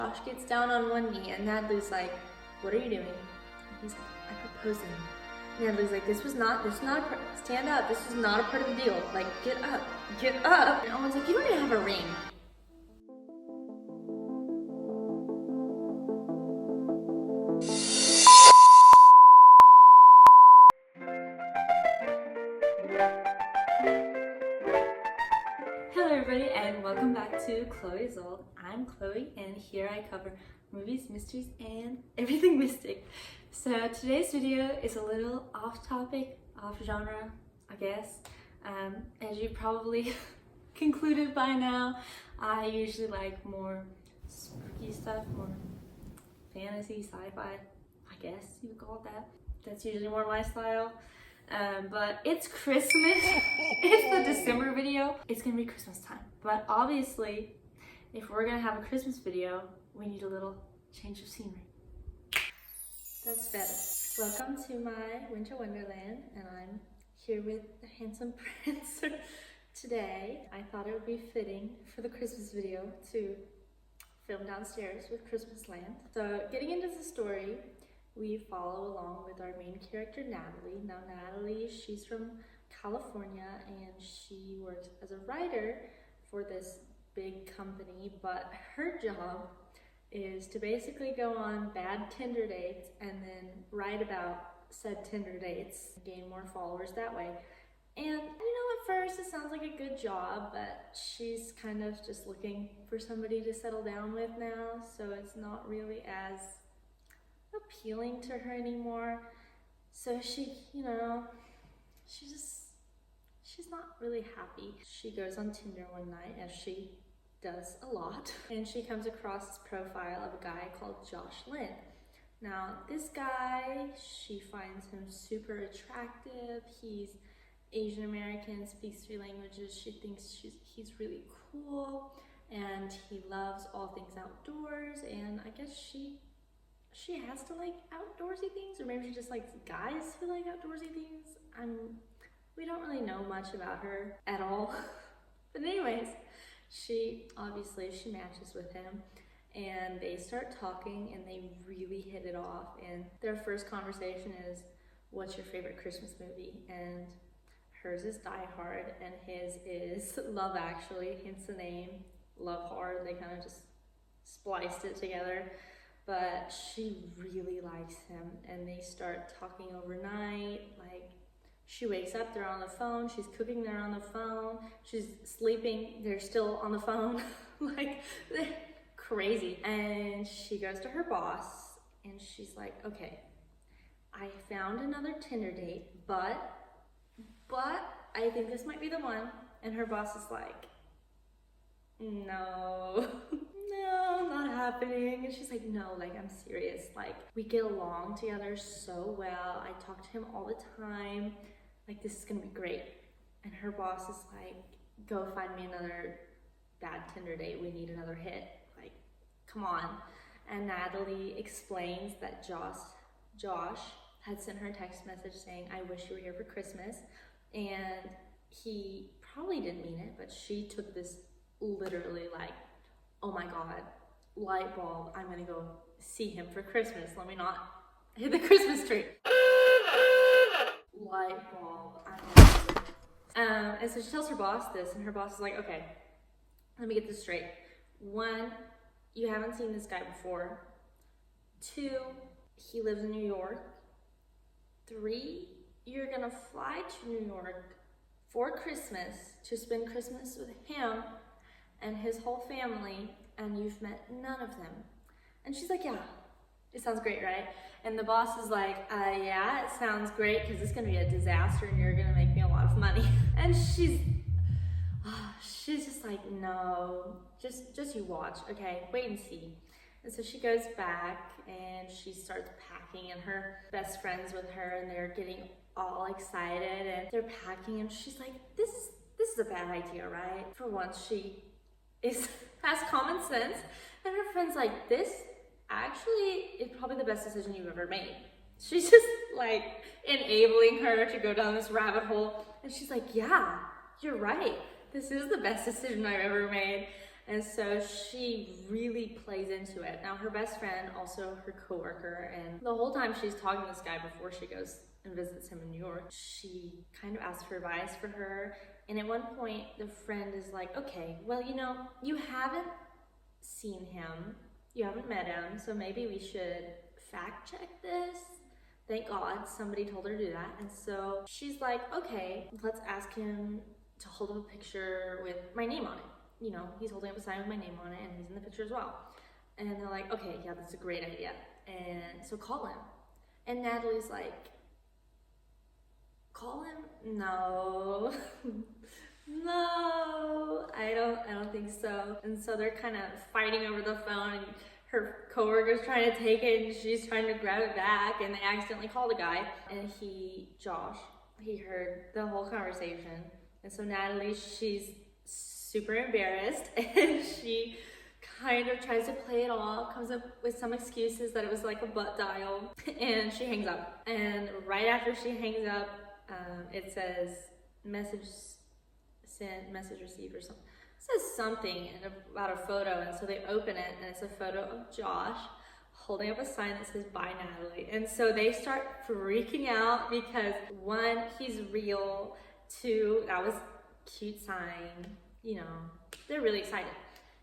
Josh gets down on one knee and Natalie's like, what are you doing? And he's like, I'm proposing. And Natalie's like, stand up, this is not a part of the deal. Like, get up. And Owen's like, you don't even have a ring. Hello everybody and welcome back to Chloe's Old. I'm Chloe and here I cover movies, mysteries, and everything mystic. So today's video is a little off topic, off genre, I guess. As you probably concluded by now, I usually like more spooky stuff, more fantasy, sci-fi, I guess you would call it that. That's usually more my style. But it's Christmas. It's the December video. It's gonna be Christmas time. But obviously, if we're gonna have a Christmas video, we need a little change of scenery. That's better. Welcome to my winter wonderland, and I'm here with the handsome prancer today. I thought it would be fitting for the Christmas video to film downstairs with Christmas land. So getting into the story, we follow along with our main character, Natalie. Now, Natalie, she's from California and she works as a writer for this big company, but her job is to basically go on bad Tinder dates and then write about said Tinder dates, gain more followers that way. And you know, at first it sounds like a good job, but she's kind of just looking for somebody to settle down with now, so it's not really as appealing to her anymore. So she, you know, she's not really happy. She goes on Tinder one night, as she does a lot, and she comes across this profile of a guy called Josh Lynn. Now, this guy, she finds him super attractive. He's Asian American, speaks 3 languages. She thinks he's really cool, and he loves all things outdoors, and I guess she has to like outdoorsy things, or maybe she just likes guys who like outdoorsy things. We don't really know much about her at all. But anyways, she matches with him and they start talking and they really hit it off. And their first conversation is, what's your favorite Christmas movie? And hers is Die Hard and his is Love Actually, hence the name, Lovehard. They kind of just spliced it together. But she really likes him and they start talking overnight. Like, she wakes up, they're on the phone, she's cooking, they're on the phone, she's sleeping, they're still on the phone. Like, crazy. And she goes to her boss and she's like, okay, I found another Tinder date, but I think this might be the one. And her boss is like, no, not happening. And she's like, no, like, I'm serious. Like, we get along together so well. I talk to him all the time. Like, this is gonna be great. And her boss is like, go find me another bad Tinder date. We need another hit. Like, come on. And Natalie explains that Josh had sent her a text message saying, I wish you were here for Christmas. And he probably didn't mean it, but she took this literally like, oh my God, light bulb, I'm gonna go see him for Christmas. Let me not hit the Christmas tree. Light bulb, and so she tells her boss this, and her boss is like, okay, let me get this straight. 1, you haven't seen this guy before. 2, he lives in New York. 3, you're gonna fly to New York for Christmas to spend Christmas with him and his whole family, and you've met none of them. And she's like, yeah, it sounds great, right? And the boss is like, yeah, it sounds great, because it's gonna be a disaster and you're gonna make me a lot of money. And she's just like, no, just you watch, okay, wait and see. And so she goes back and she starts packing, and her best friend's with her, and they're getting all excited and they're packing, and she's like, this is a bad idea, right? For once, she has common sense, and her friend's like, this actually is probably the best decision you've ever made. She's just like enabling her to go down this rabbit hole, and she's like, yeah, you're right, this is the best decision I've ever made. And so she really plays into it. Now her best friend, also her coworker, and the whole time she's talking to this guy before she goes and visits him in New York, she kind of asks for advice for her. And at one point, the friend is like, okay, well, you know, you haven't seen him, you haven't met him, so maybe we should fact check this. Thank God somebody told her to do that. And so she's like, okay, let's ask him to hold up a picture with my name on it. You know, he's holding up a sign with my name on it and he's in the picture as well. And they're like, okay, yeah, that's a great idea. And so call him. And Natalie's like, call him? No. No, I don't think so. And so they're kind of fighting over the phone, and her coworker's trying to take it and she's trying to grab it back, and they accidentally call the guy. And Josh, he heard the whole conversation. And so Natalie, she's super embarrassed and she kind of tries to play it off, comes up with some excuses that it was like a butt dial, and she hangs up. And right after she hangs up, it says message sent, message received, or something. It says something about a photo, and so they open it and it's a photo of Josh holding up a sign that says bye Natalie. And so they start freaking out because one, he's real, two, that was a cute sign, you know, they're really excited.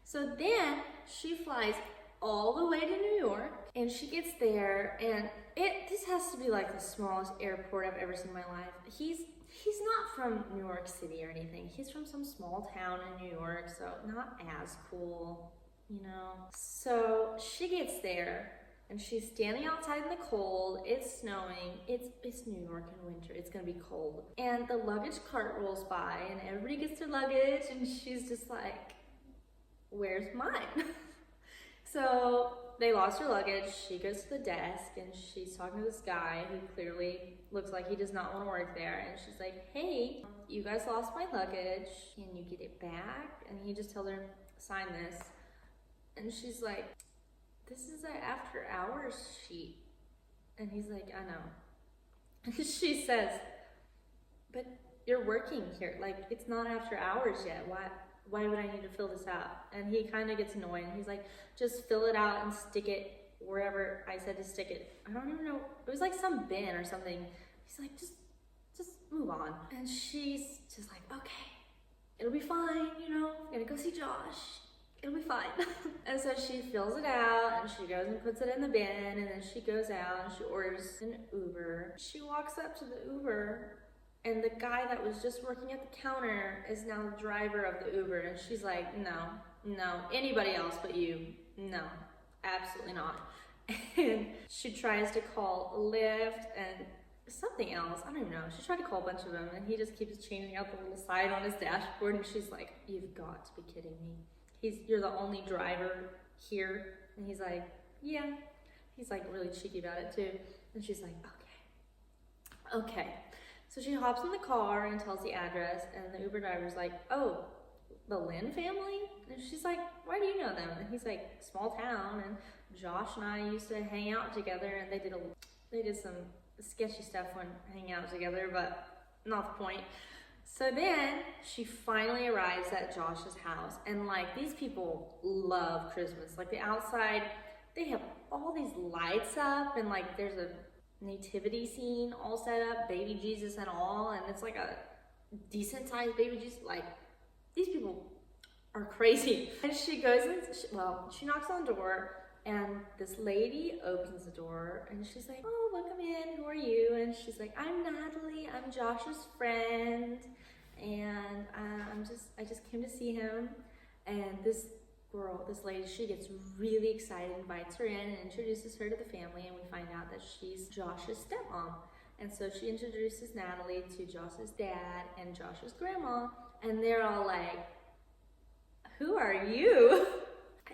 So then she flies all the way to New York, and she gets there, and this has to be like the smallest airport I've ever seen in my life. He's not from New York City or anything. He's from some small town in New York, so not as cool, you know. So she gets there, and she's standing outside in the cold. It's snowing. It's New York in winter. It's gonna be cold. And the luggage cart rolls by, and everybody gets their luggage, and she's just like, where's mine? So they lost her luggage. She goes to the desk and she's talking to this guy who clearly looks like he does not want to work there. And she's like, hey, you guys lost my luggage. Can you get it back? And he just tells her, sign this. And she's like, this is an after hours sheet. And he's like, I know. And she says, but you're working here. Like, it's not after hours yet. Why would I need to fill this out? And he kind of gets annoyed. He's like, just fill it out and stick it wherever I said to stick it. I don't even know. It was like some bin or something. He's like, just move on. And she's just like, okay, it'll be fine, you know, I'm gonna go see Josh. It'll be fine. And so she fills it out and she goes and puts it in the bin, and then she goes out and she orders an Uber. She walks up to the Uber, and the guy that was just working at the counter is now the driver of the Uber. And she's like, no, anybody else but you. No, absolutely not. And she tries to call Lyft and something else. I don't even know. She tried to call a bunch of them, and he just keeps changing out the little sign on his dashboard. And she's like, you've got to be kidding me. You're the only driver here. And he's like, yeah. He's like really cheeky about it too. And she's like, okay. So she hops in the car and tells the address, and the Uber driver's like, oh, the Lynn family? And she's like, why do you know them? And he's like, small town, and Josh and I used to hang out together, and they did some sketchy stuff when hanging out together, but not the point. So then she finally arrives at Josh's house, and like, these people love Christmas. Like, the outside, they have all these lights up, and like there's a nativity scene all set up, baby Jesus and all, and it's like a decent sized baby Jesus. Like, these people are crazy. And she goes in, she knocks on the door, and this lady opens the door, and she's like, oh, welcome in, who are you? And she's like, I'm Natalie, I'm Josh's friend, and I just came to see him. And this lady, she gets really excited, invites her in and introduces her to the family, and we find out that she's Josh's stepmom. And so she introduces Natalie to Josh's dad and Josh's grandma, and they're all like, who are you?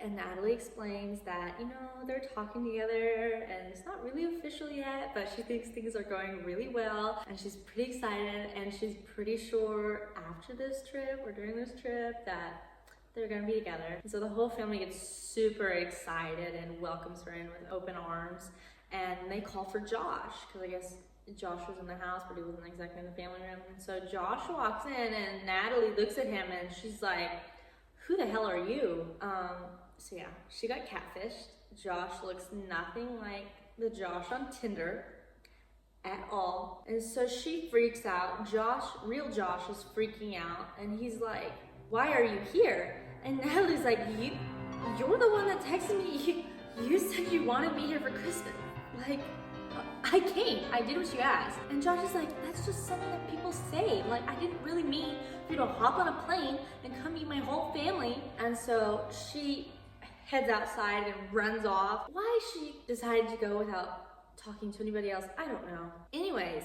And Natalie explains that, you know, they're talking together and it's not really official yet, but she thinks things are going really well, and she's pretty excited, and she's pretty sure after this trip or during this trip that they're gonna be together. And so the whole family gets super excited and welcomes her in with open arms, and they call for Josh, because I guess Josh was in the house, but he wasn't exactly in the family room. And so Josh walks in, and Natalie looks at him, and she's like, who the hell are you? So yeah, she got catfished. Josh looks nothing like the Josh on Tinder at all. And so she freaks out. Real Josh is freaking out, and he's like, why are you here? And Natalie's like, you're the one that texted me. You said you wanted me here for Christmas. Like, I came. I did what you asked. And Josh is like, that's just something that people say. Like, I didn't really mean for you to hop on a plane and come meet my whole family. And so she heads outside and runs off. Why she decided to go without talking to anybody else, I don't know. Anyways,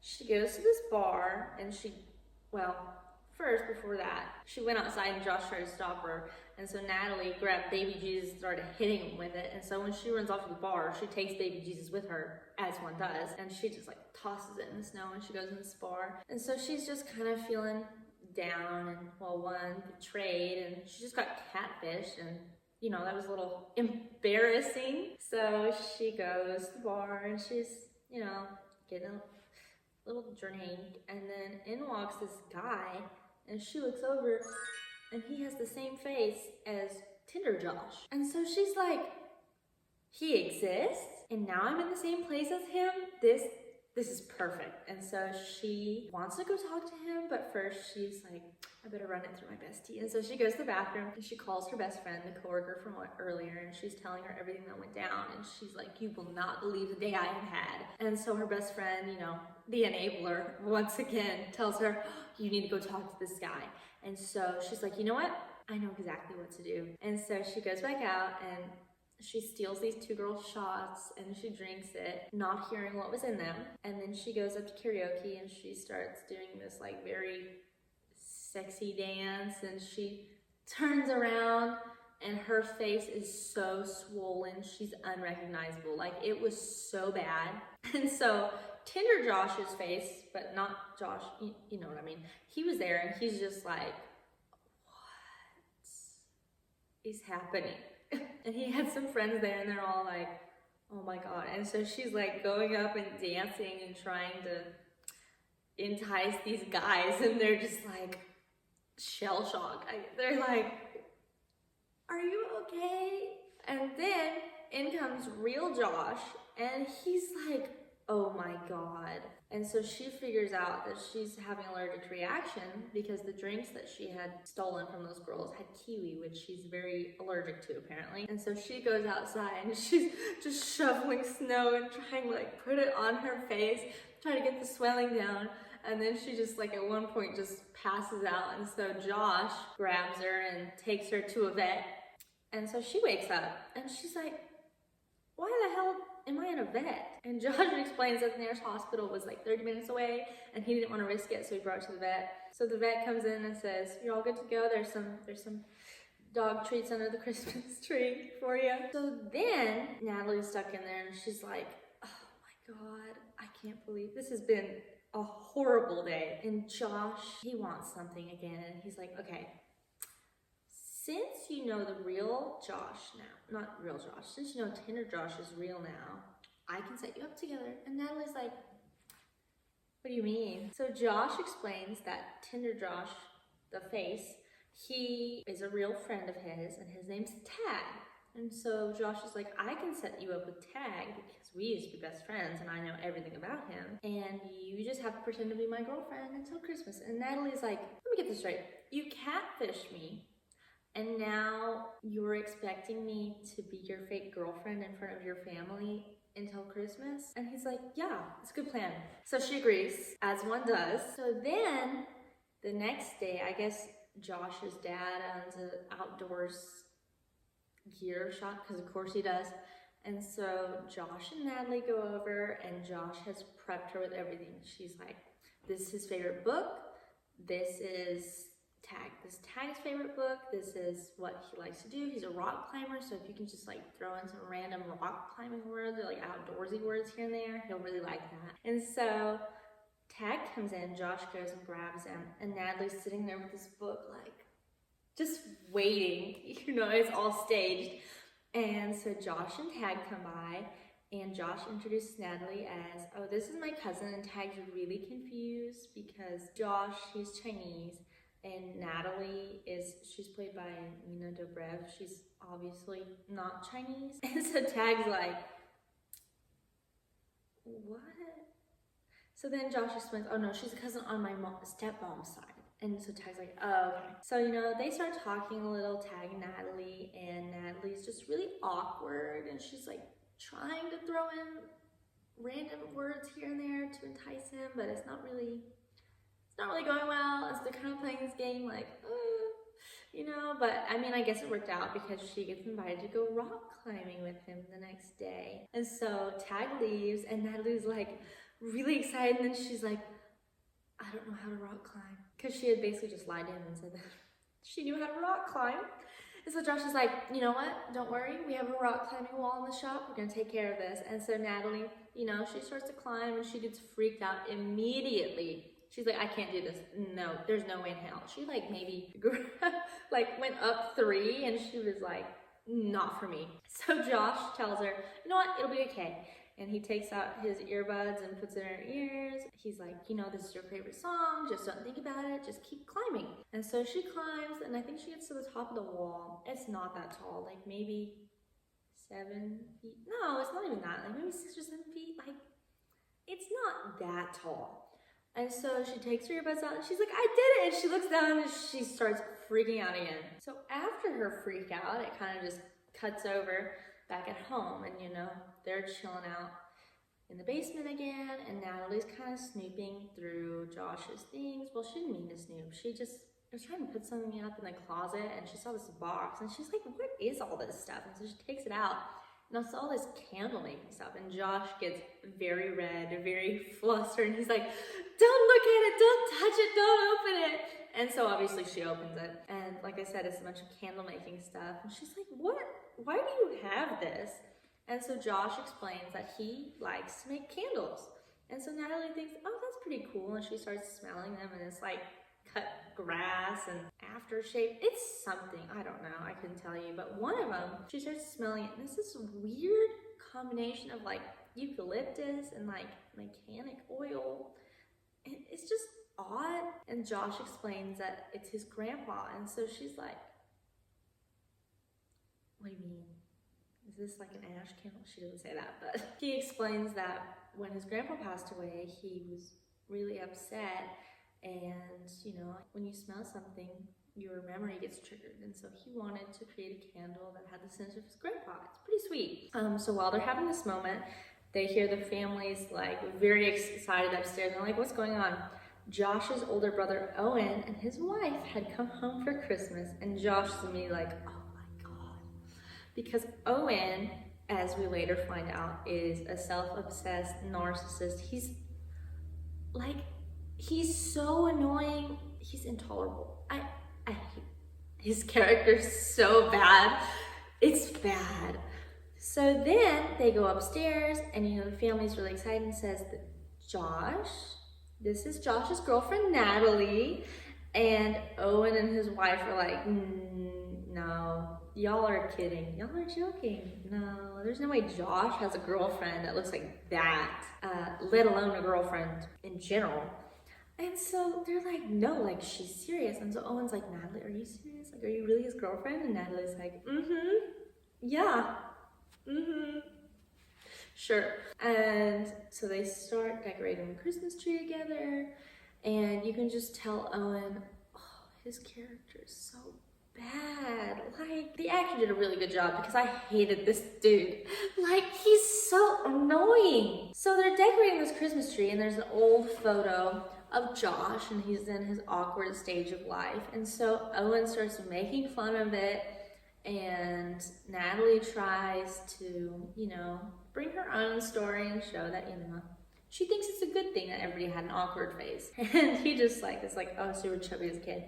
she goes to this bar and first, before that, she went outside and Josh tried to stop her. And so Natalie grabbed baby Jesus and started hitting him with it. And so when she runs off to the bar, she takes baby Jesus with her, as one does. And she just like tosses it in the snow and she goes in this bar. And so she's just kind of feeling down and, betrayed. And she just got catfished. And, that was a little embarrassing. So she goes to the bar and she's, getting a little drained. And then in walks this guy. And she looks over and he has the same face as Tinder Josh. And so she's like, he exists and now I'm in the same place as him? This is perfect. And so she wants to go talk to him, but first she's like, I better run it through my bestie. And so she goes to the bathroom and she calls her best friend, the coworker from earlier, and she's telling her everything that went down. And she's like, you will not believe the day I have had. And so her best friend, the enabler, once again, tells her, you need to go talk to this guy. And so she's like, you know what? I know exactly what to do. And so she goes back out and she steals these 2 girls' shots and she drinks it, not hearing what was in them. And then she goes up to karaoke and she starts doing this like very sexy dance, and she turns around and her face is so swollen, she's unrecognizable. Like, it was so bad. And so Tinder Josh's face, but not Josh, you know what I mean, he was there and he's just like, what is happening? And he had some friends there and they're all like, oh my God. And so she's like going up and dancing and trying to entice these guys, and they're just like shell shocked. They're like, are you okay? And then in comes real Josh and he's like, oh my God. And so she figures out that she's having an allergic reaction because the drinks that she had stolen from those girls had kiwi, which she's very allergic to apparently. And so she goes outside and she's just shoveling snow and trying to like put it on her face, trying to get the swelling down. And then she just like at one point just passes out. And so Josh grabs her and takes her to a vet. And so she wakes up and she's like, why the hell am I in a vet? And Josh explains that the nearest hospital was like 30 minutes away and he didn't want to risk it, so he brought her to the vet. So the vet comes in and says, you're all good to go. There's some dog treats under the Christmas tree for you. So then Natalie's stuck in there and she's like, oh my God, I can't believe this has been a horrible day. And Josh, he wants something again. And he's like, okay, since you know the real Josh now, not real Josh, since you know Tinder Josh is real now, I can set you up together. And Natalie's like, what do you mean? So Josh explains that Tinder Josh, the face, he is a real friend of his and his name's Tag. And so Josh is like, I can set you up with Tag because we used to be best friends and I know everything about him. And you just have to pretend to be my girlfriend until Christmas. And Natalie's like, let me get this straight. You catfished me. And now you're expecting me to be your fake girlfriend in front of your family until Christmas? And he's like, yeah, it's a good plan. So she agrees, as one does. So then the next day, I guess Josh's dad owns an outdoors gear shop, because of course he does. And so Josh and Natalie go over and Josh has prepped her with everything. She's like, this is his favorite book. This is This is Tag's favorite book. This is what he likes to do. He's a rock climber, so if you can just like throw in some random rock climbing words or like outdoorsy words here and there, he'll really like that. And so Tag comes in, Josh goes and grabs him, and Natalie's sitting there with this book like just waiting, it's all staged. And so Josh and Tag come by and Josh introduces Natalie as, oh, this is my cousin, and Tag's really confused because Josh, he's Chinese, And Natalie she's played by Nina Dobrev. She's obviously not Chinese. And so Tag's like, what? So then Josh explains, oh no, she's a cousin on my stepmom's side. And so Tag's like, oh, okay. So, you know, they start talking a little, Tag and Natalie, and Natalie's just really awkward, and she's like trying to throw in random words here and there to entice him, but it's not really going well. As they're kind of playing this game, like, you know, but I mean, I guess it worked out because she gets invited to go rock climbing with him the next day. And so Tag leaves, and Natalie's like really excited, and then she's like, I don't know how to rock climb. Because she had basically just lied to him and said that she knew how to rock climb. And so Josh is like, you know what? Don't worry. We have a rock climbing wall in the shop. We're going to take care of this. And so Natalie, you know, she starts to climb and she gets freaked out immediately. She's like, I can't do this. No, there's no way in hell. She like maybe like went up 3 and she was like, not for me. So Josh tells her, you know what? It'll be okay. And he takes out his earbuds and puts it in her ears. He's like, you know, this is your favorite song. Just don't think about it. Just keep climbing. And so she climbs, and I think she gets to the top of the wall. It's not that tall, like maybe 7 feet. No, it's not even that. Like maybe 6 or 7 feet. Like, it's not that tall. And so she takes her earbuds out, and she's like, I did it. And she looks down, and she starts freaking out again. So after her freak out, it kind of just cuts over back at home, and you know, they're chilling out in the basement again, and Natalie's kind of snooping through Josh's things. Well, she didn't mean to snoop. She just was trying to put something up in the closet, and she saw this box, and she's like, what is all this stuff? And so she takes it out, and it's all this candle making stuff, and Josh gets very red, very flustered, and he's like, don't look at it, don't touch it, don't open it. And so obviously she opens it, and like I said, it's a bunch of candle making stuff, and she's like, what? Why do you have this? And so Josh explains that he likes to make candles. And so Natalie thinks, oh, that's pretty cool. And she starts smelling them, and it's like cut grass and aftershave. It's something, I don't know, I couldn't tell you. But one of them, she starts smelling it, and it's this weird combination of like eucalyptus and like mechanic oil. And it's just odd. And Josh explains that it's his grandpa. And so she's like, what do you mean? Is this like an ash candle? She doesn't say that, but he explains that when his grandpa passed away, he was really upset, and you know, when you smell something, your memory gets triggered, and so he wanted to create a candle that had the scent of his grandpa. It's pretty sweet. So while they're having this moment, they hear the family's like very excited upstairs, and they're like, what's going on? Josh's older brother Owen and his wife had come home for Christmas, and Josh is immediately like, oh, because Owen, as we later find out, is a self-obsessed narcissist. He's so annoying. He's intolerable. I hate his character so bad. It's bad. So then they go upstairs, and you know, the family's really excited and says that this is Josh's girlfriend Natalie, and Owen and his wife are like, no. Y'all are kidding. Y'all are joking. No, there's no way Josh has a girlfriend that looks like that, let alone a girlfriend in general. And so they're like, no, like she's serious. And so Owen's like, Natalie, are you serious? Like, are you really his girlfriend? And Natalie's like, yeah, sure. And so they start decorating the Christmas tree together, and you can just tell Owen, oh, his character is so bad. Like, the actor did a really good job because I hated this dude. Like, he's so annoying. So they're decorating this Christmas tree, and there's an old photo of Josh, and he's in his awkward stage of life. And so Owen starts making fun of it, and Natalie tries to, you know, bring her own story and show that, you know, she thinks it's a good thing that everybody had an awkward phase. And he just like, is like, oh, so you were chubby as a kid.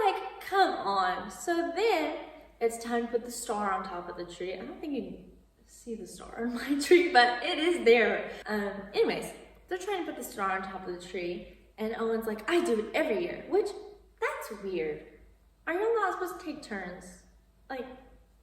Like, come on. So then it's time to put the star on top of the tree. I don't think you can see the star on my tree, but it is there. Anyways, they're trying to put the star on top of the tree, and Owen's like, I do it every year, which, that's weird. Are y'all not supposed to take turns? Like,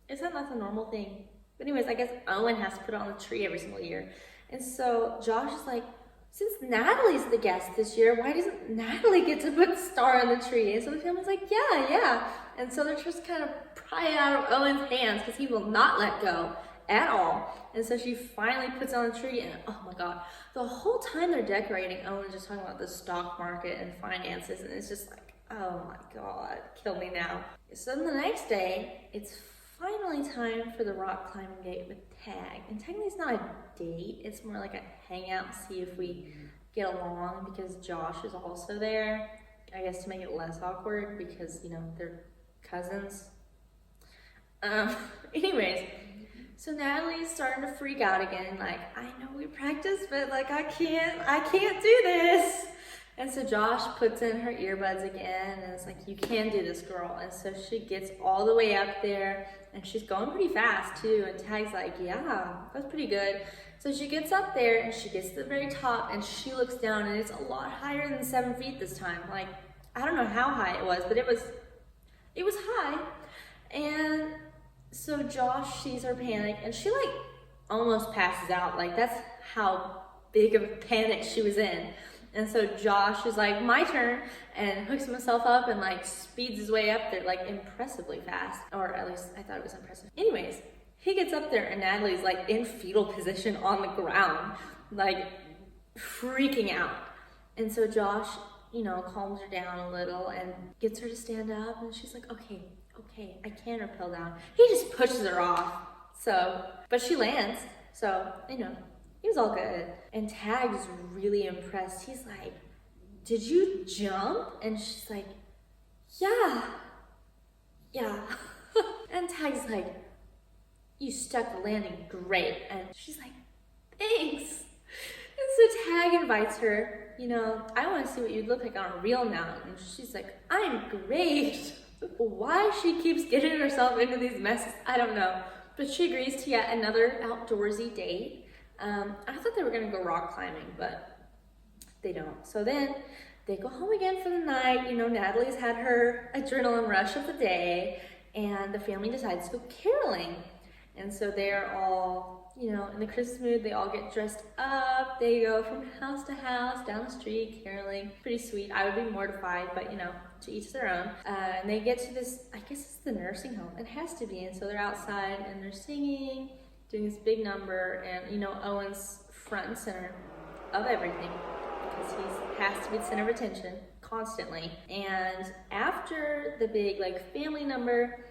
is that not the normal thing? But anyways, I guess Owen has to put it on the tree every single year. And so Josh is like, since Natalie's the guest this year, why doesn't Natalie get to put the star on the tree? And so the family's like, yeah. And so they're just kind of prying out of Owen's hands because he will not let go at all. And so she finally puts it on the tree, and oh my God, the whole time they're decorating, Owen's just talking about the stock market and finances, and it's just like, oh my God, kill me now. So then the next day, it's finally time for the rock climbing date with Tag. And technically it's not a date, it's more like a hangout, see if we get along, because Josh is also there. I guess to make it less awkward because, you know, they're cousins. Anyways, so Natalie's starting to freak out again, like, I know we practiced, but like I can't do this. And so Josh puts in her earbuds again, and it's like, you can do this, girl. And so she gets all the way up there, and she's going pretty fast too. And Tag's like, yeah, that's pretty good. So she gets up there, and she gets to the very top, and she looks down, and it's a lot higher than 7 feet this time. Like, I don't know how high it was, but it was high. And so Josh sees her panic, and she like almost passes out. Like, that's how big of a panic she was in. And so Josh is like, my turn, and hooks himself up and like speeds his way up there like impressively fast. Or at least I thought it was impressive. Anyways, he gets up there and Natalie's like in fetal position on the ground, like freaking out. And so Josh, you know, calms her down a little and gets her to stand up, and she's like, okay, I can rappel down. He just pushes her off. So, but she lands. So, you know, it was all good. And Tag's really impressed. He's like, did you jump? And she's like, yeah. And Tag's like, you stuck the landing great. And she's like, thanks. And so Tag invites her, you know, I want to see what you'd look like on a real mountain. And she's like, I'm great. Why she keeps getting herself into these messes, I don't know. But she agrees to yet another outdoorsy date. I thought they were gonna go rock climbing, but they don't. So then they go home again for the night. You know, Natalie's had her adrenaline rush of the day, and the family decides to go caroling. And so they're all, you know, in the Christmas mood. They all get dressed up. They go from house to house, down the street, caroling. Pretty sweet. I would be mortified, but you know, to each their own. And they get to this, I guess it's the nursing home. It has to be. And so they're outside and they're singing, doing this big number, and you know, Owen's front and center of everything because he has to be the center of attention constantly. And after the big like family number,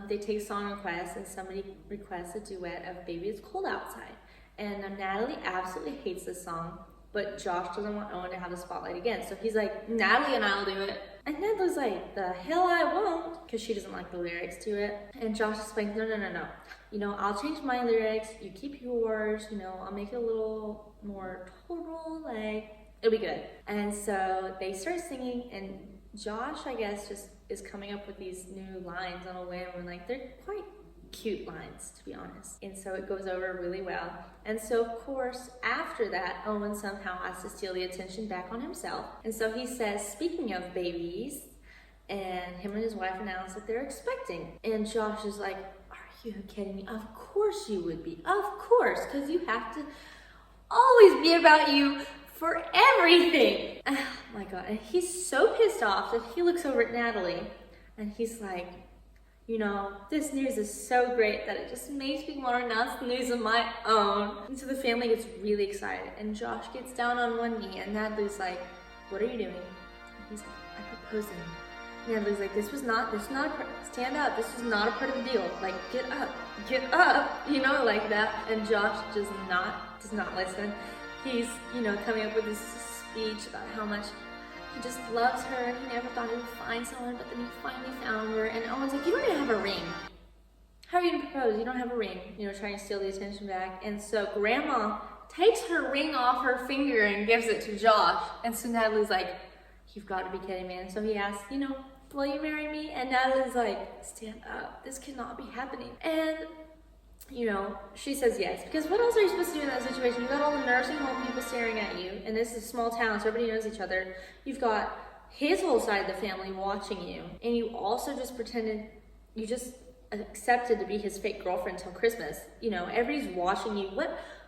they take song requests, and somebody requests a duet of Baby It's Cold Outside. And Natalie absolutely hates this song, but Josh doesn't want Owen to have the spotlight again. So he's like, Natalie and I'll do it. And Natalie's like, the hell I won't, because she doesn't like the lyrics to it. And Josh is like, no. You know, I'll change my lyrics, you keep yours, you know, I'll make it a little more total, like, it'll be good. And so they start singing, and Josh, I guess, just is coming up with these new lines on a whim, and like, they're quite cute lines, to be honest. And so it goes over really well. And so of course, after that, Owen somehow has to steal the attention back on himself. And so he says, speaking of babies, and him and his wife announce that they're expecting. And Josh is like, are you kidding me? Of course you would be. Of course, because you have to always be about you for everything. Oh my God. And he's so pissed off that he looks over at Natalie and he's like, you know, this news is so great that it just makes me want to announce the news of my own. And so the family gets really excited, and Josh gets down on one knee, and Natalie's like, what are you doing? And he's like, I'm proposing. And Natalie's like, stand up, this is not a part of the deal. Like, get up, you know, like that. And Josh does not listen. He's, you know, coming up with this speech about how much he just loves her. He never thought he would find someone, but then he finally found her. And Owen's like, you don't even have a ring. How are you gonna propose? You don't have a ring. You know, trying to steal the attention back. And so Grandma takes her ring off her finger and gives it to Josh. And so Natalie's like, you've got to be kidding me. And so he asks, you know, will you marry me? And Natalie's like, stand up. This cannot be happening. And you know, she says yes, because what else are you supposed to do in that situation? You've got all the nursing home people staring at you, and this is a small town, so everybody knows each other. You've got his whole side of the family watching you, and you also just accepted to be his fake girlfriend till Christmas. You know, everybody's watching you.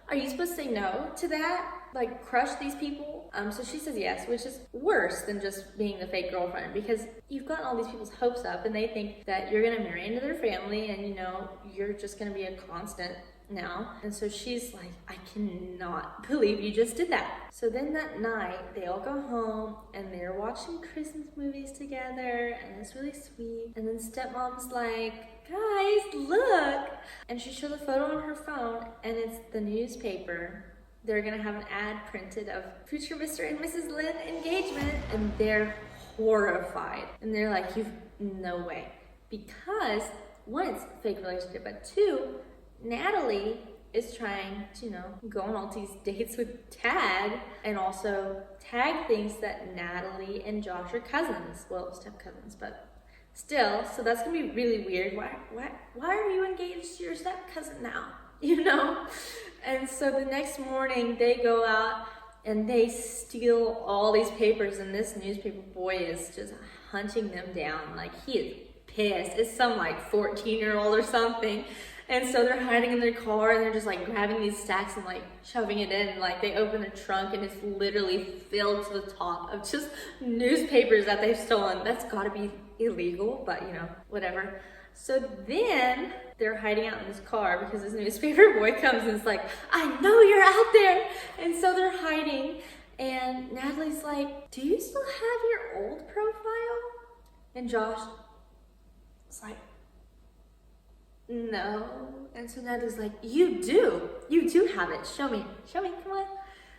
are you supposed to say no to that? Like, crush these people? So she says yes, which is worse than just being the fake girlfriend, because you've gotten all these people's hopes up and they think that you're gonna marry into their family and, you know, you're just gonna be a constant now. And so she's like, I cannot believe you just did that. So then that night, they all go home and they're watching Christmas movies together, and it's really sweet. And then stepmom's like, guys, look. And she shows a photo on her phone, and it's the newspaper. They're gonna have an ad printed of future Mr. and Mrs. Lynn engagement, and they're horrified. And they're like, you've no way. Because one, it's a fake relationship, but two, Natalie is trying to, you know, go on all these dates with Tag, and also Tag thinks that Natalie and Josh are cousins. Well, step cousins, but still, so that's gonna be really weird. Why are you engaged to your step cousin now? You know? And so the next morning they go out and they steal all these papers, and this newspaper boy is just hunting them down. Like, he is pissed. It's some like 14-year-old or something. And so they're hiding in their car and they're just like grabbing these stacks and like shoving it in. Like, they open the trunk and it's literally filled to the top of just newspapers that they've stolen. That's gotta be illegal, but you know, whatever. So then they're hiding out in this car because this newspaper boy comes and is like, I know you're out there. And so they're hiding, and Natalie's like, do you still have your old profile? And Josh is like, no. And so Natalie's like, you do have it. Show me, come on.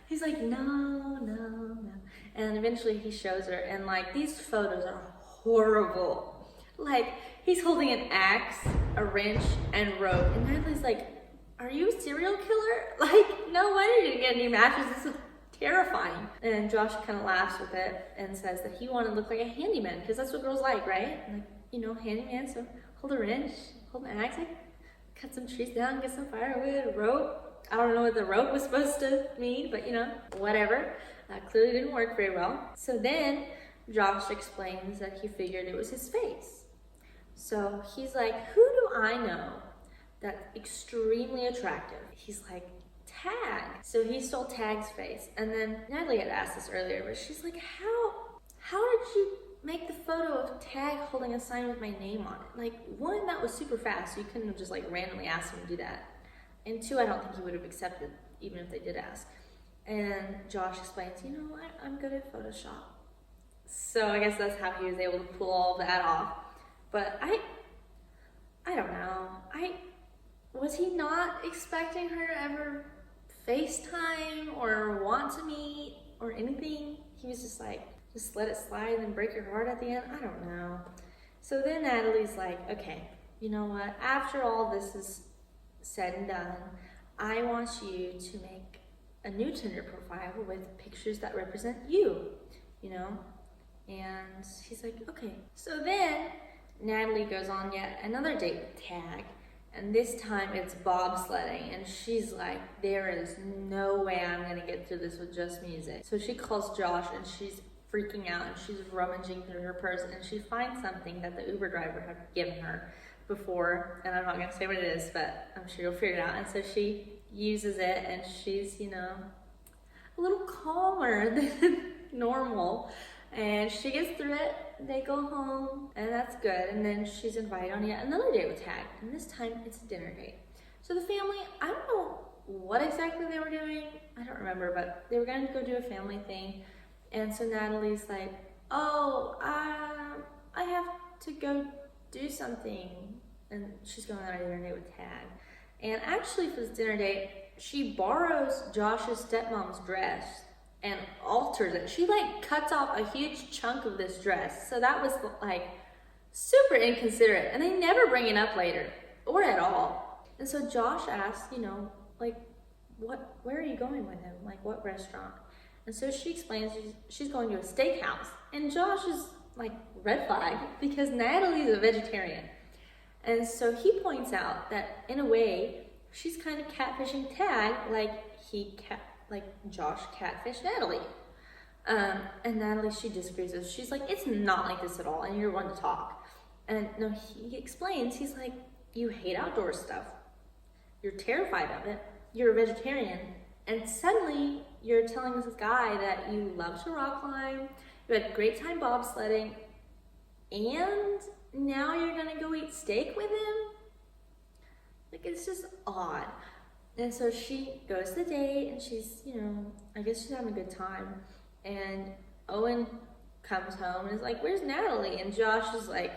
He's like, no. And eventually he shows her, and like, these photos are horrible. Like, he's holding an axe, a wrench, and rope. And Natalie's like, are you a serial killer? Like, no wonder you didn't get any matches. This is terrifying. And Josh kind of laughs with it and says that he wanted to look like a handyman, because that's what girls like, right? Like, you know, handyman, so hold a wrench, hold an axe, cut some trees down, get some firewood, a rope. I don't know what the rope was supposed to mean, but you know, whatever. Clearly didn't work very well. So then Josh explains that he figured it was his face. So he's like, who do I know that's extremely attractive? He's like, Tag. So he stole Tag's face. And then Natalie had asked this earlier, but she's like, how did you make the photo of Tag holding a sign with my name on it? Like, one, that was super fast, so you couldn't have just like randomly asked him to do that. And two, I don't think he would have accepted even if they did ask. And Josh explains, you know, I'm good at Photoshop. So I guess that's how he was able to pull all of that off. But I don't know. Was he not expecting her to ever FaceTime or want to meet or anything? He was just like, just let it slide and break your heart at the end? I don't know. So then Natalie's like, okay, you know what? After all this is said and done, I want you to make a new Tinder profile with pictures that represent you, you know? And he's like, okay. So then Natalie goes on yet another date with Tag, and this time it's bobsledding, and she's like, there is no way I'm gonna get through this with just music. So she calls Josh, and she's freaking out, and she's rummaging through her purse, and she finds something that the Uber driver had given her before, and I'm not gonna say what it is, but I'm sure you'll figure it out. And so she uses it, and she's, you know, a little calmer than normal. And she gets through it, they go home, and that's good. And then she's invited on yet another date with Tag, and this time it's a dinner date. So the family, I don't know what exactly they were doing, I don't remember, but they were going to go do a family thing. And so Natalie's like, oh, I have to go do something. And she's going on a dinner date with Tag. And actually for this dinner date, she borrows Josh's stepmom's dress and alters it. She like cuts off a huge chunk of this dress. So that was like super inconsiderate, and they never bring it up later or at all. And so Josh asks, you know, like, where are you going with him? Like, what restaurant? And so she explains she's going to a steakhouse. And Josh is like, red flag, because Natalie's a vegetarian. And so he points out that in a way, she's kind of catfishing Tag, like Josh catfished Natalie. And Natalie, she disagrees with. She's like, it's not like this at all, and you're one to talk. And no, he explains, he's like, you hate outdoor stuff. You're terrified of it. you're a vegetarian, and suddenly you're telling this guy that you love to rock climb, you had a great time bobsledding, and now you're gonna go eat steak with him? Like, it's just odd. And so she goes to the date, and she's, you know, I guess she's having a good time. And Owen comes home and is like, where's Natalie? And Josh is like,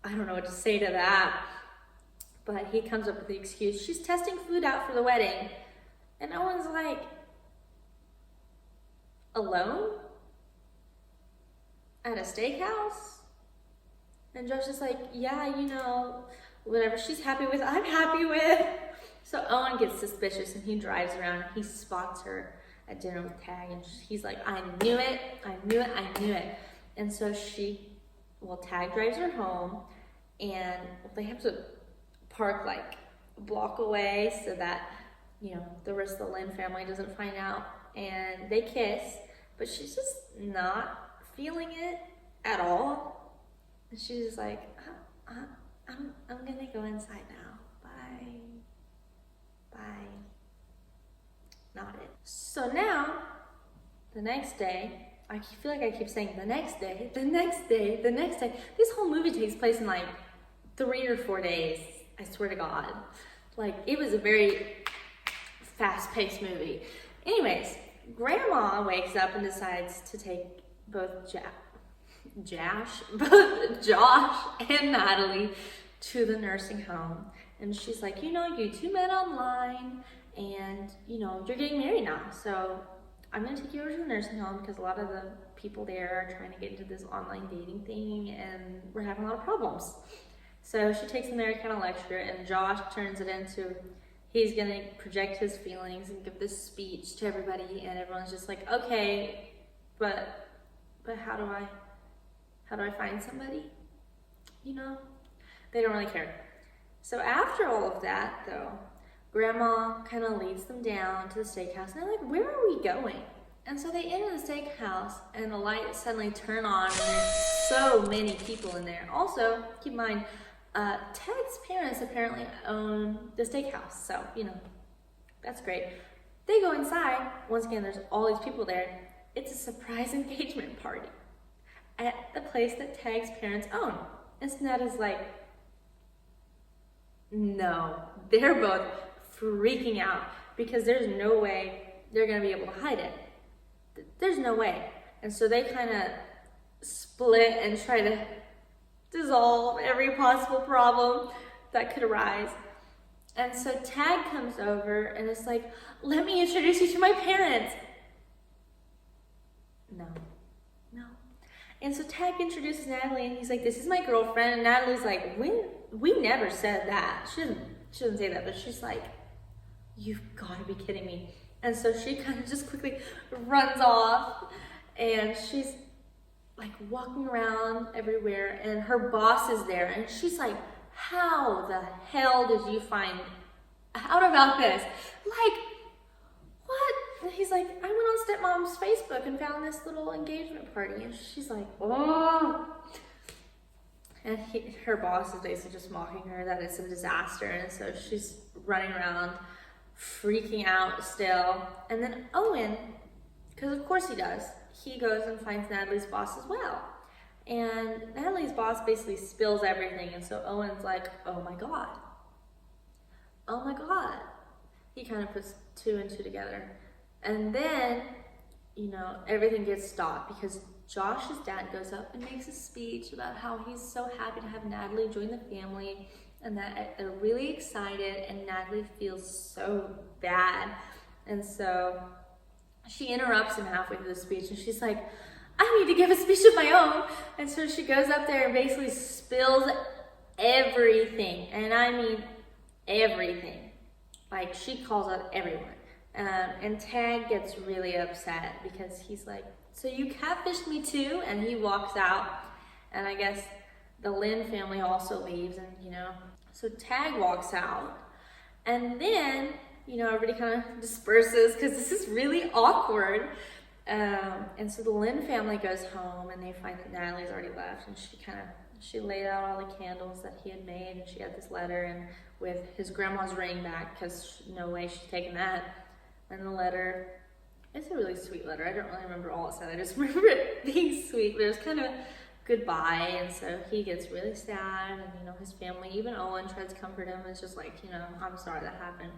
I don't know what to say to that. But he comes up with the excuse, she's testing food out for the wedding. And Owen's like, alone? At a steakhouse? And Josh is like, yeah, you know, whatever she's happy with, I'm happy with. So Owen gets suspicious and he drives around. He spots her at dinner with Tag, and he's like, I knew it, I knew it, I knew it. And so Tag drives her home, and they have to park like a block away so that, you know, the rest of the Lynn family doesn't find out. And they kiss, but she's just not feeling it at all. And she's just like, I'm gonna go inside now. Bye. Bye. Not it. So now, the next day, I feel like I keep saying the next day, the next day, the next day. This whole movie takes place in like 3 or 4 days. I swear to God. Like, it was a very fast-paced movie. Anyways, Grandma wakes up and decides to take both Josh and Natalie to the nursing home. And she's like, you know, you two met online, and, you know, you're getting married now. So I'm going to take you over to the nursing home because a lot of the people there are trying to get into this online dating thing, and we're having a lot of problems. So she takes them there, kind of lecture, and Josh turns it into, he's going to project his feelings and give this speech to everybody, and everyone's just like, okay, but how do I find somebody? You know, they don't really care. So after all of that, though, Grandma kind of leads them down to the steakhouse, and they're like, where are we going? And so they enter the steakhouse, and the lights suddenly turn on, and there's so many people in there. Also, keep in mind, Ted's parents apparently own the steakhouse, so, you know, that's great. They go inside. Once again, there's all these people there. It's a surprise engagement party at the place that Tag's parents own. And Ned is like, no. They're both freaking out because there's no way they're going to be able to hide it. There's no way. And so they kind of split and try to dissolve every possible problem that could arise. And so Tag comes over and it's like, let me introduce you to my parents. No. And so Tag introduces Natalie, and he's like, this is my girlfriend. And Natalie's like, we never said that. She doesn't say that, but she's like, you've got to be kidding me. And so she kind of just quickly runs off, and she's like walking around everywhere, and her boss is there, and she's like, how the hell did you find out about this? Like, what? And he's like, I went on stepmom's Facebook and found this little engagement party. And she's like, oh. And her boss is basically just mocking her that it's a disaster. And so she's running around, freaking out still. And then Owen, because of course he does, he goes and finds Natalie's boss as well. And Natalie's boss basically spills everything. And so Owen's like, oh my God. Oh my God. He kind of puts 2 and 2 together. And then, you know, everything gets stopped because Josh's dad goes up and makes a speech about how he's so happy to have Natalie join the family, and that they're really excited, and Natalie feels so bad. And so she interrupts him halfway through the speech, and she's like, I need to give a speech of my own. And so she goes up there and basically spills everything. And I mean everything. Like, she calls out everyone. And Tag gets really upset because he's like, so you catfished me too? And he walks out, and I guess the Lynn family also leaves, and, you know, so Tag walks out, and then, you know, everybody kind of disperses because this is really awkward. And so the Lynn family goes home, and they find that Natalie's already left, and she kind of she laid out all the candles that he had made, and she had this letter and with his grandma's ring back, because no way she's taking that. And the letter, it's a really sweet letter. I don't really remember all it said. I just remember it being sweet, but it was kind of goodbye. And so he gets really sad, and you know, his family, even Owen tries to comfort him. It's just like, you know, I'm sorry that happened.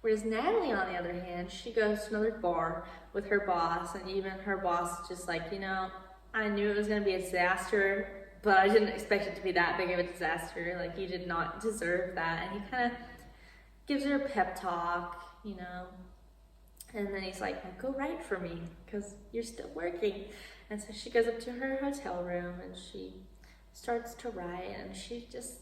Whereas Natalie, on the other hand, she goes to another bar with her boss, and even her boss is just like, you know, I knew it was going to be a disaster, but I didn't expect it to be that big of a disaster. Like, you did not deserve that. And he kind of gives her a pep talk, you know, and then he's like, well, go write for me, because you're still working. And so she goes up to her hotel room, and she starts to write, and she just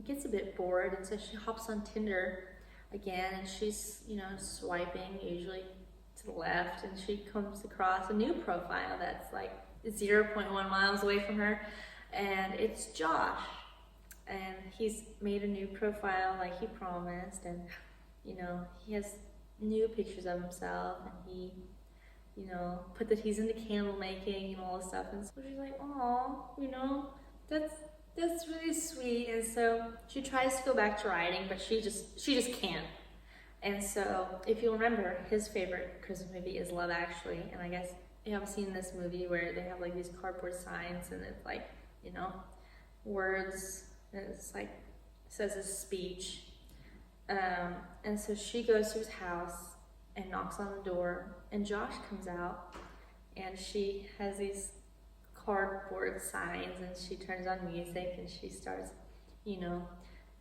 gets a bit bored, and so she hops on Tinder again, and she's, you know, swiping, usually to the left, and she comes across a new profile that's like 0.1 miles away from her, and it's Josh. And he's made a new profile like he promised, and you know, he has new pictures of himself, and he, you know, put that he's into candle making and all this stuff. And so she's like, oh, you know, that's really sweet. And so she tries to go back to writing, but she just can't. And so if you remember, his favorite Christmas movie is Love Actually. And I guess you haven't seen this movie where they have like these cardboard signs, and it's like, you know, words, and it's like, says a speech. And so she goes to his house and knocks on the door, and Josh comes out, and she has these cardboard signs, and she turns on music, and she starts, you know,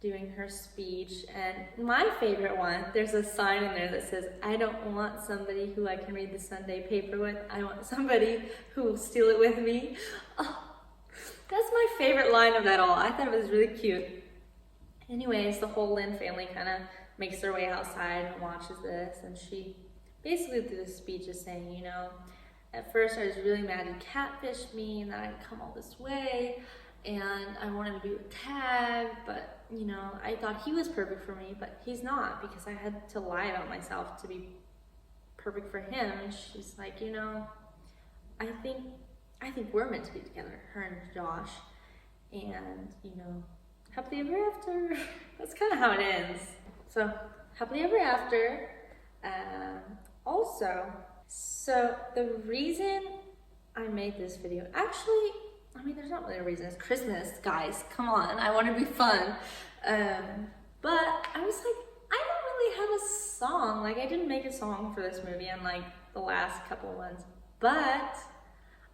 doing her speech. And my favorite one, there's a sign in there that says, I don't want somebody who I can read the Sunday paper with, I want somebody who will steal it with me. Oh, that's my favorite line of that all. I thought it was really cute. Anyways, the whole Lynn family kind of makes their way outside and watches this, and she basically through the speech is saying, you know, at first I was really mad you catfished me and that I'd come all this way, and I wanted to be with Tag, but you know, I thought he was perfect for me, but he's not, because I had to lie about myself to be perfect for him. And she's like, you know, I think we're meant to be together, her and Josh, and you know, happily ever after. That's kind of how it ends. So happily ever after. Also, so the reason I made this video, actually, I mean, there's not really a reason. It's Christmas, guys. Come on, I want to be fun. But I was like, I don't really have a song. Like, I didn't make a song for this movie in like the last couple of months, but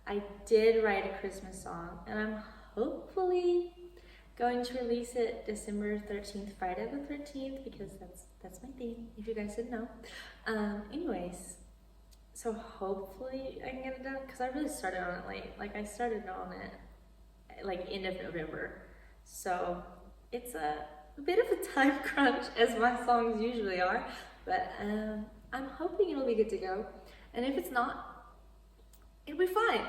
I did write a Christmas song, and I'm hopefully going to release it December 13th, Friday the 13th, because that's my theme, if you guys didn't know. Anyways, so hopefully I can get it done, because I really started on it late. Like, I started on it like end of November, so it's a bit of a time crunch, as my songs usually are, but I'm hoping it'll be good to go, and if it's not, it'll be fine.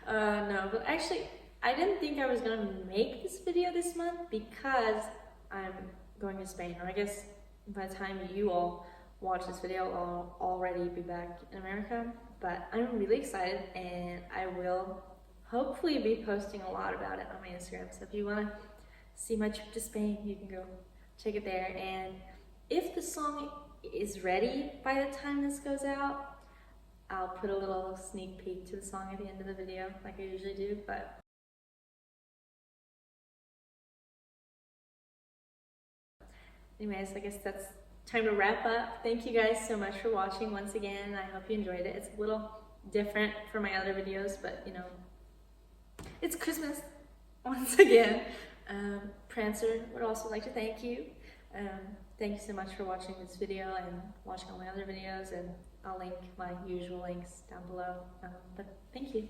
No, but actually, I didn't think I was gonna make this video this month because I'm going to Spain, or I guess by the time you all watch this video, I'll already be back in America. But I'm really excited, and I will hopefully be posting a lot about it on my Instagram. So if you want to see my trip to Spain, you can go check it there. And if the song is ready by the time this goes out, I'll put a little sneak peek to the song at the end of the video, like I usually do. But anyways, I guess that's time to wrap up. Thank you guys so much for watching once again. I hope you enjoyed it. It's a little different from my other videos, but you know, it's Christmas once again. Prancer would also like to thank you. Thank you so much for watching this video and watching all my other videos, and I'll link my usual links down below. But thank you.